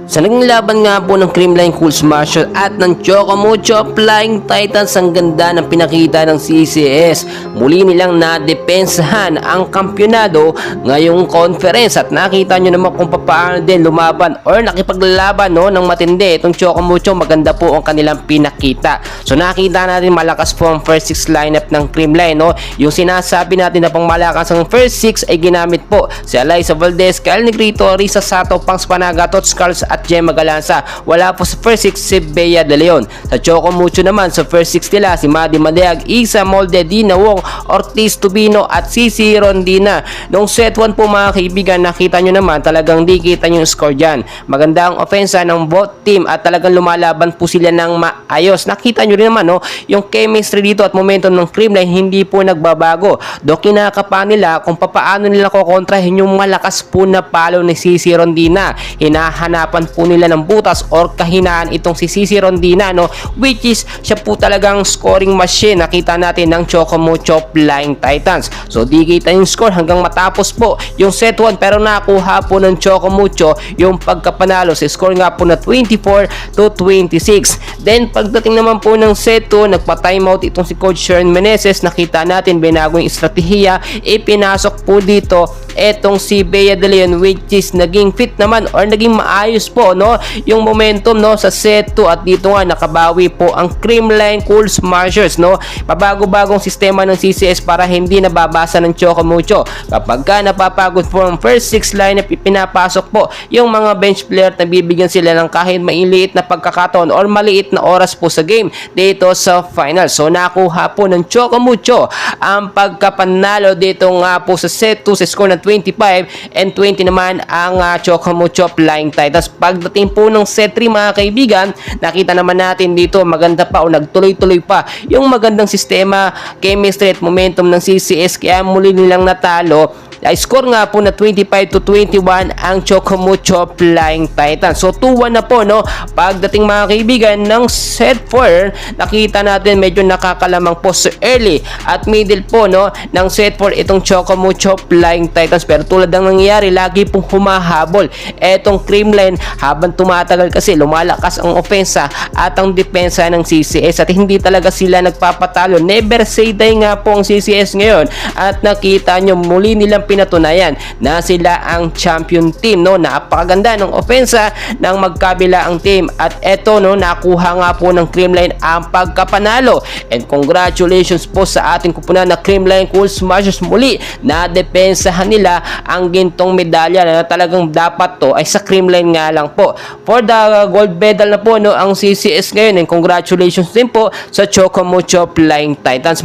Sa naging laban nga po ng Creamline Cool Smasher at ng Chocomucho Flying Titans, ang ganda ng pinakita ng CCS. Muli nilang nadepensahan ang kampyonado ngayong conference at nakita nyo naman kung paano din lumaban or nakipaglaban ng matindi itong Chocomucho. Maganda po ang kanilang pinakita. So nakita natin malakas po ang first 6 lineup ng Creamline. Yung sinasabi natin na pang malakas ang first 6 ay ginamit po si Eliza Valdez, Kyle Negrito, Risa Sato, Pangs Panaga, Tots Carls at Gemma Galanza. Wala po sa first 6 si Bea De Leon. Sa Chocomucho naman sa first 6 nila si Maddie Madeag, Isa Molde, Dina Wong, Ortiz Tubino at Cici Rondina. Noong set 1 po mga kaibigan, nakita nyo naman talagang di kita yung score dyan. Maganda ang ofensa ng both team at talagang lumalaban po sila ng maayos. Nakita nyo rin naman yung chemistry dito at momentum ng Creamline hindi po nagbabago. Do kinakapa nila kung paano nila kukontrahin yung malakas po na palo ni Cici Rondina. Hinahanapan po nila ng butas or kahinaan itong si Cici Rondina, which is siya po talagang scoring machine. Nakita natin ng Chocomucho Flying Titans. So di kita yung score hanggang matapos po yung set 1, pero nakuha po ng Chocomucho yung pagkapanalo sa score nga po na 24-26. Then pagdating naman po ng set 2, nagpa-timeout itong si Coach Sharon Meneses. Nakita natin binago yung estratehiya, ipinasok po dito etong si Bea De Leon, which is naging fit naman or naging maayos po yung momentum sa set 2 at dito nga nakabawi po ang Creamline Cool Smashers. Pabago-bagong sistema ng CCS para hindi nababasa ng Chocomucho. Kapag ka napapagod po ang first 6 lineup, ipinapasok po yung mga bench player na bibigyan sila ng kahit mailiit na pagkakataon or maliit na oras po sa game dito sa final. So nakuha po ng Chocomucho ang pagkapanalo dito nga po sa set 2 sa score ng 25-20 naman ang Chocomucho Flying Titans. Pagdating po ng set 3 mga kaibigan, nakita naman natin dito maganda pa o nagtuloy-tuloy pa yung magandang sistema, chemistry at momentum ng CCS, kaya muli nilang natalo. Score nga po na 25-21 ang Chocomucho Flying Titans. So 2-1 na po pagdating mga kaibigan ng set 4. Nakita natin medyo nakakalamang po sa early at middle po ng set 4 itong Chocomucho Flying Titans, pero tulad ng nangyayari lagi pong humahabol etong Creamline habang tumatagal kasi lumalakas ang ofensa at ang depensa ng CCS at hindi talaga sila nagpapatalo. Never say die nga po ang CCS ngayon at nakita nyo muli nilang pinatunayan na sila ang champion team. Napakaganda ng ofensa ng magkabila ang team at eto nakuha nga po ng Creamline ang pagkapanalo, and congratulations po sa ating kupunan na Creamline Cool Smashers. Muli na depensahan nila ang gintong medalya na talagang dapat to ay sa Creamline nga lang po. For the gold medal na po ang CCS ngayon, and congratulations din po sa Chocomucho Flying Titans.